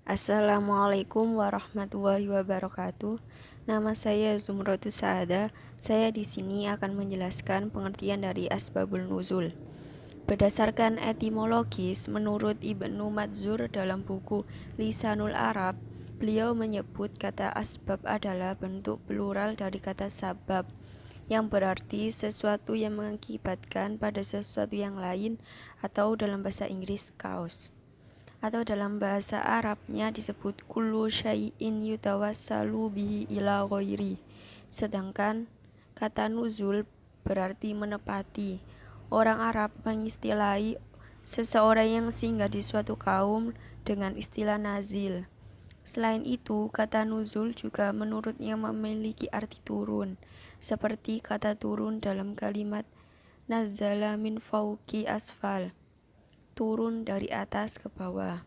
Assalamualaikum warahmatullahi wabarakatuh. Nama saya Zumratus Saada. Saya di sini akan menjelaskan pengertian dari asbabun nuzul. Berdasarkan etimologis, menurut Ibnu Madzur dalam buku Lisanul Arab, beliau menyebut kata asbab adalah bentuk plural dari kata sabab, yang berarti sesuatu yang mengakibatkan pada sesuatu yang lain, atau dalam bahasa Inggris cause, atau dalam bahasa Arabnya disebut kullu syai'in yutawassalu bihi ila ghairi. Sedangkan kata nuzul berarti menepati. Orang Arab mengistilahi seseorang yang singgah di suatu kaum dengan istilah nazil. Selain itu, kata nuzul juga menurutnya memiliki arti turun, seperti kata turun dalam kalimat nazzala min fauqi asfal, turun dari atas ke bawah.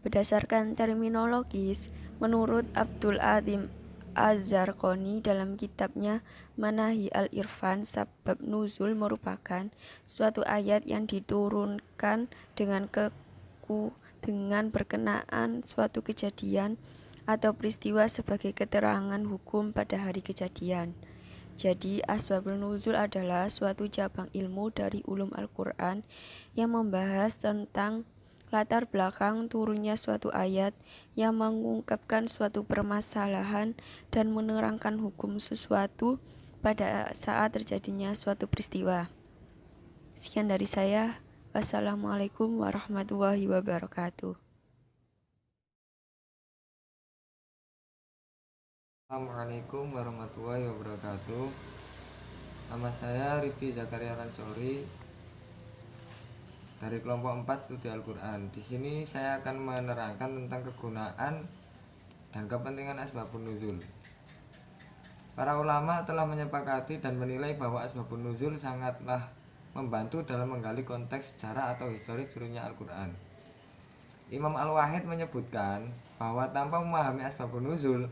Berdasarkan terminologis, menurut Abdul Azim Az-Zarqani dalam kitabnya Manahi al-Irfan, sabab nuzul merupakan suatu ayat yang diturunkan dengan berkenaan suatu kejadian atau peristiwa sebagai keterangan hukum pada hari kejadian. Jadi, asbabul nuzul adalah suatu cabang ilmu dari ulum Al-Quran yang membahas tentang latar belakang turunnya suatu ayat, yang mengungkapkan suatu permasalahan dan menerangkan hukum sesuatu pada saat terjadinya suatu peristiwa. Sekian dari saya. Wassalamualaikum warahmatullahi wabarakatuh. Assalamualaikum warahmatullahi wabarakatuh. Nama saya Rifki Zakaria Ransori dari kelompok 4 studi Al-Quran. Di sini saya akan menerangkan tentang kegunaan dan kepentingan asbabun nuzul. Para ulama telah menyepakati dan menilai bahwa asbabun nuzul sangatlah membantu dalam menggali konteks sejarah atau historis turunnya Al-Quran. Imam Al-Wahid menyebutkan bahwa tanpa memahami asbabun nuzul,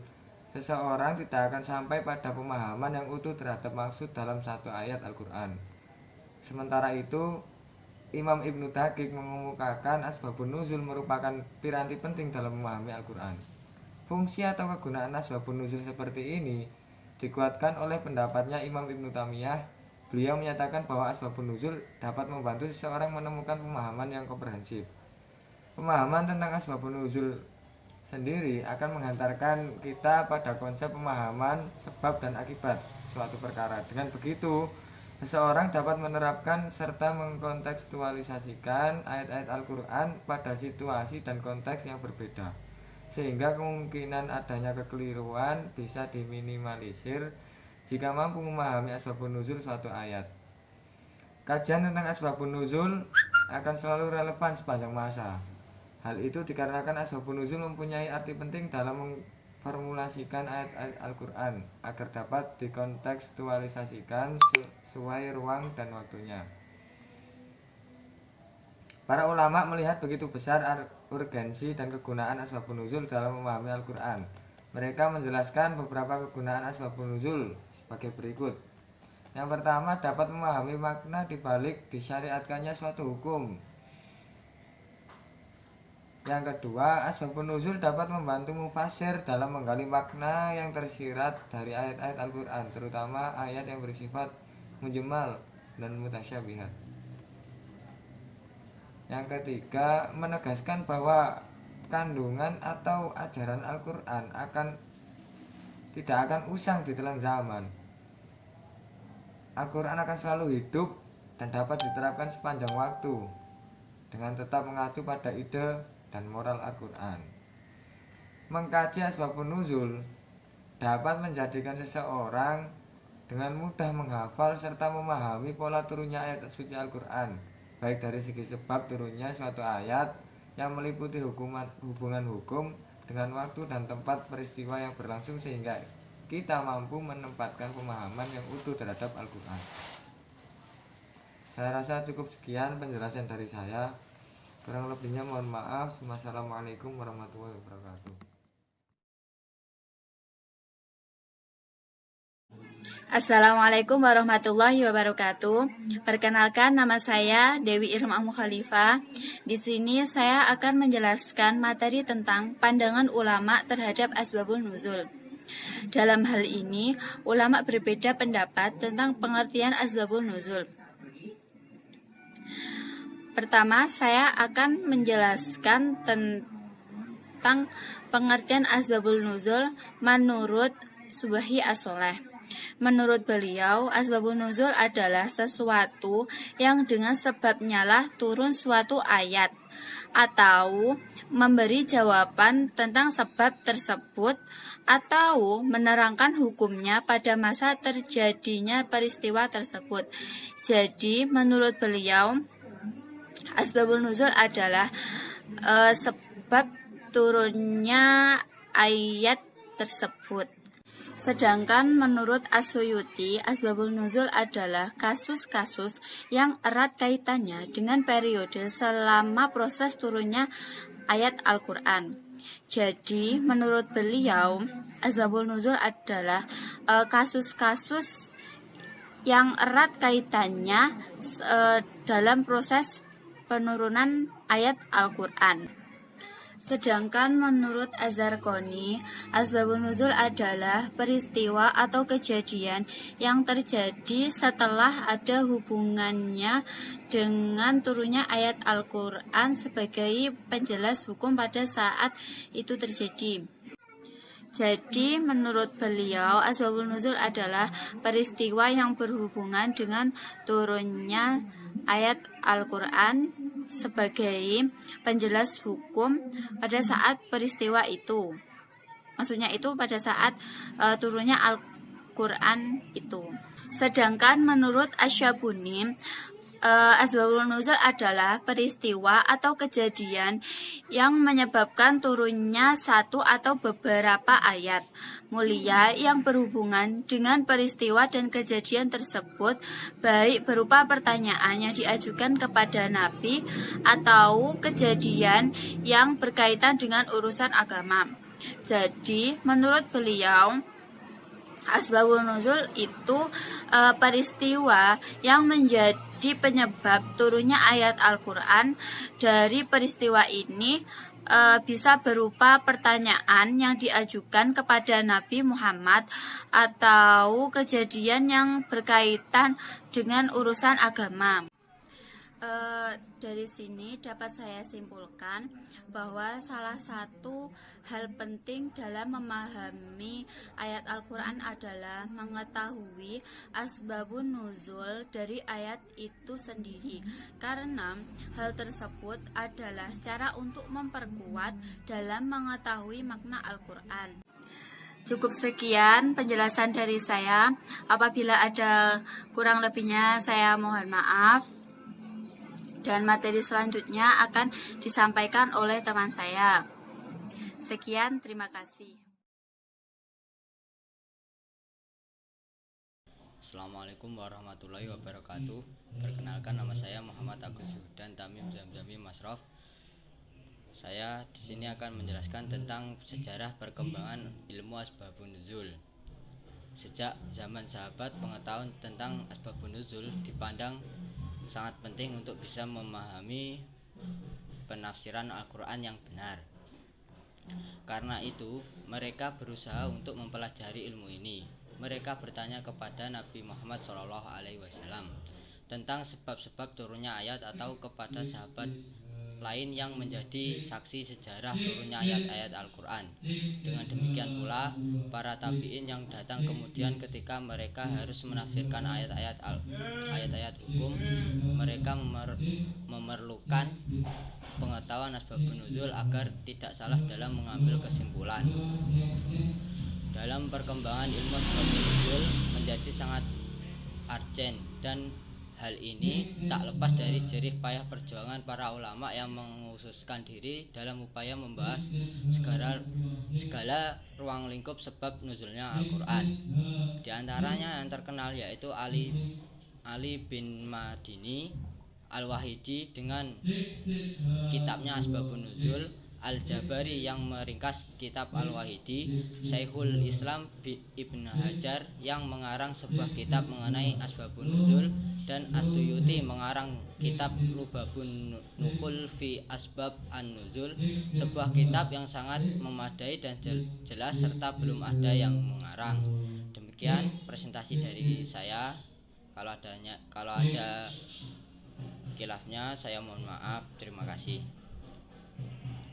seseorang tidak akan sampai pada pemahaman yang utuh terhadap maksud dalam satu ayat Al-Quran. Sementara itu, Imam Ibnu Daqiq mengemukakan asbabun nuzul merupakan piranti penting dalam memahami Al-Quran. Fungsi atau kegunaan asbabun nuzul seperti ini dikuatkan oleh pendapatnya Imam Ibnu Taimiyah. Beliau menyatakan bahwa asbabun nuzul dapat membantu seseorang menemukan pemahaman yang komprehensif. Pemahaman tentang asbabun nuzul sendiri akan menghantarkan kita pada konsep pemahaman sebab dan akibat suatu perkara. Dengan begitu, seseorang dapat menerapkan serta mengkontekstualisasikan ayat-ayat Al-Quran pada situasi dan konteks yang berbeda, sehingga kemungkinan adanya kekeliruan bisa diminimalisir jika mampu memahami asbabun nuzul suatu ayat. Kajian tentang asbabun nuzul akan selalu relevan sepanjang masa. Hal itu dikarenakan asbabun nuzul mempunyai arti penting dalam memformulasikan ayat-ayat Al-Quran agar dapat dikontekstualisasikan sesuai ruang dan waktunya. Para ulama melihat begitu besar urgensi dan kegunaan asbabun nuzul dalam memahami Al-Quran. Mereka menjelaskan beberapa kegunaan asbabun nuzul sebagai berikut. Yang pertama, dapat memahami makna dibalik disyariatkannya suatu hukum. Yang kedua, asbabun nuzul dapat membantu mufasir dalam menggali makna yang tersirat dari ayat-ayat Al-Quran, terutama ayat yang bersifat mujmal dan mutasyabihat. Yang ketiga, menegaskan bahwa kandungan atau ajaran Al-Quran tidak akan usang di telan zaman. Al-Quran akan selalu hidup dan dapat diterapkan sepanjang waktu dengan tetap mengacu pada ide dan moral Al-Quran. Mengkaji asbabun nuzul dapat menjadikan seseorang dengan mudah menghafal serta memahami pola turunnya ayat suci Al-Quran, baik dari segi sebab turunnya suatu ayat yang meliputi hubungan hukum dengan waktu dan tempat peristiwa yang berlangsung, sehingga kita mampu menempatkan pemahaman yang utuh terhadap Al-Quran. Saya rasa cukup sekian penjelasan dari saya. Kurang lebihnya mohon maaf. Wassalamualaikum warahmatullahi wabarakatuh. Assalamualaikum warahmatullahi wabarakatuh. Perkenalkan, nama saya Dewi Irma Khalifah. Di sini saya akan menjelaskan materi tentang pandangan ulama terhadap asbabun nuzul. Dalam hal ini, ulama berbeda pendapat tentang pengertian asbabun nuzul. Pertama, saya akan menjelaskan tentang pengertian asbabul nuzul menurut Subhi As-Soleh. Menurut beliau, asbabun nuzul adalah sesuatu yang dengan sebabnya lah turun suatu ayat atau memberi jawaban tentang sebab tersebut atau menerangkan hukumnya pada masa terjadinya peristiwa tersebut. Jadi, menurut beliau, asbabun nuzul adalah sebab turunnya ayat tersebut. Sedangkan menurut As-Suyuti, asbabul nuzul adalah kasus-kasus yang erat kaitannya dengan periode selama proses turunnya ayat Al-Quran. Jadi, menurut beliau, asbabul nuzul adalah kasus-kasus yang erat kaitannya dalam proses penurunan ayat Al-Quran. Sedangkan menurut Az-Zarqani, asbabun nuzul adalah peristiwa atau kejadian yang terjadi setelah ada hubungannya dengan turunnya ayat Al-Quran sebagai penjelas hukum pada saat itu terjadi. Jadi, menurut beliau, asbabun nuzul adalah peristiwa yang berhubungan dengan turunnya ayat Al-Quran sebagai penjelas hukum pada saat peristiwa itu. Maksudnya itu pada saat turunnya Al-Quran itu. Sedangkan menurut Asy-Syabuni, asbabul nuzul adalah peristiwa atau kejadian yang menyebabkan turunnya satu atau beberapa ayat mulia yang berhubungan dengan peristiwa dan kejadian tersebut, baik berupa pertanyaan yang diajukan kepada Nabi atau kejadian yang berkaitan dengan urusan agama. Jadi, menurut beliau, asbabul nuzul itu peristiwa yang menjadi penyebab turunnya ayat Al-Quran. Dari peristiwa ini bisa berupa pertanyaan yang diajukan kepada Nabi Muhammad atau kejadian yang berkaitan dengan urusan agama. Dari sini dapat saya simpulkan bahwa salah satu hal penting dalam memahami ayat Al-Quran adalah mengetahui asbabun nuzul dari ayat itu sendiri, karena hal tersebut adalah cara untuk memperkuat dalam mengetahui makna Al-Quran. Cukup sekian penjelasan dari saya. Apabila ada kurang lebihnya, saya mohon maaf. Dan materi selanjutnya akan disampaikan oleh teman saya. Sekian, terima kasih. Assalamualaikum warahmatullahi wabarakatuh. Perkenalkan, nama saya Muhammad Agus dan Tamim Zamzami Masrof. Saya di sini akan menjelaskan tentang sejarah perkembangan ilmu asbabun nuzul. Sejak zaman sahabat, pengetahuan tentang asbabun nuzul dipandang sangat penting untuk bisa memahami penafsiran Al-Quran yang benar. Karena itu, mereka berusaha untuk mempelajari ilmu ini. Mereka bertanya kepada Nabi Muhammad SAW tentang sebab-sebab turunnya ayat atau kepada sahabat lain yang menjadi saksi sejarah turunnya ayat-ayat Al-Quran. Dengan demikian pula para tabi'in yang datang kemudian ketika mereka harus menafsirkan ayat-ayat hukum, mereka memerlukan pengetahuan asbabun nuzul agar tidak salah dalam mengambil kesimpulan. Dalam perkembangan ilmu asbabun nuzul menjadi sangat urgent, dan hal ini tak lepas dari jerih payah perjuangan para ulama yang mengkhususkan diri dalam upaya membahas segala ruang lingkup sebab nuzulnya Al-Quran. Di antaranya yang terkenal yaitu Ali bin Madini Al-Wahidi dengan kitabnya Asbabun Nuzul, Al-Jabari yang meringkas kitab Al-Wahidi, Syekhul Islam Ibn Hajar yang mengarang sebuah kitab mengenai Asbabun Nuzul, dan As-Suyuti mengarang kitab Lubabun Nukul fi Asbab An-Nuzul, sebuah kitab yang sangat memadai dan jelas serta belum ada yang mengarang. Demikian presentasi dari saya. Kalau ada khilafnya saya mohon maaf. Terima kasih.